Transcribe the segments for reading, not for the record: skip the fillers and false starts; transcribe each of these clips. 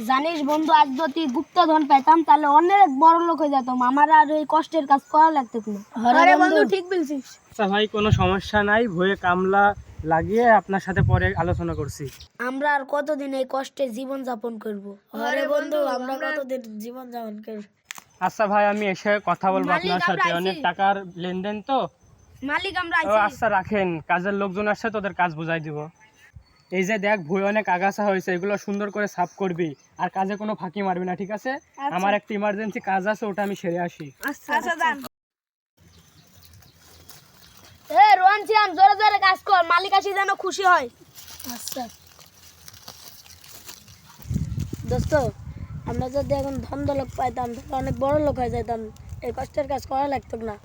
জানিস বন্ধু, আজ যদি গুপ্তধন পেতাম তাহলে অনেক বড় লোক হয়ে যেতাম। আমার আর এই কষ্টের কাজ করা লাগতো না। আরে বন্ধু ঠিক বলছিস। আচ্ছা ভাই, কোনো সমস্যা নাই, ভয়ে কামলা লাগিয়ে আপনার সাথে পরে আলোচনা করছি। আমরা আর কতদিন এই কষ্টে জীবন যাপন করব? আরে বন্ধু আমরা কতদিন জীবন যাপন করব। আচ্ছা ভাই, আমি এসে কথা বলবো মালিক, আপনার সাথে, আমরা অনেক আইছি। টাকার লেনদেন তো। মালিক আমরা ও আইছি। আচ্ছা রাখেন, কাজের লোকজন আসছে, তোদের কাজ বুঝাই দিব। এই যে দেখ, ভুঁই অনেক আগাছা হয়েছে, এগুলো সুন্দর করে সাফ করবি, আর কাজে কোনো ফাঁকি মারবি না, ঠিক আছে? আমার একটা ইমার্জেন্সি কাজ আছে, ওটা আমি সেরে আসি। আচ্ছা যান। এ রোহান সিয়াম, জোরে জোরে কাজ কর, মালিক আসি যেন খুশি হয়। আচ্ছা দোস্ত, আমরা যদি এখন ধন দৌলত পাইতাম তাহলে অনেক বড় লোক হয়ে যেতাম। এই কষ্টের কাজ করা লাগতো না।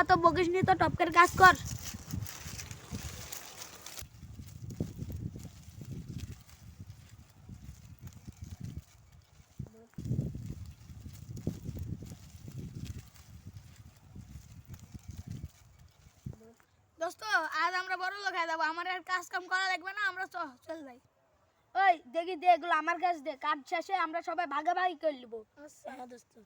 অত বকিস নি তো, টপকের কাজ কর। দোস্ত আজ আমরা বড় লোক হয়ে যাবো, আমার আর কাজ কাম করা লাগবে না, আমরা চল যাই। ওই দেখি দে, এগুলো আমার কাছে দে, কাজ শেষে আমরা সবাই ভাগাভাগি করে নিবো। আচ্ছা দোস্ত।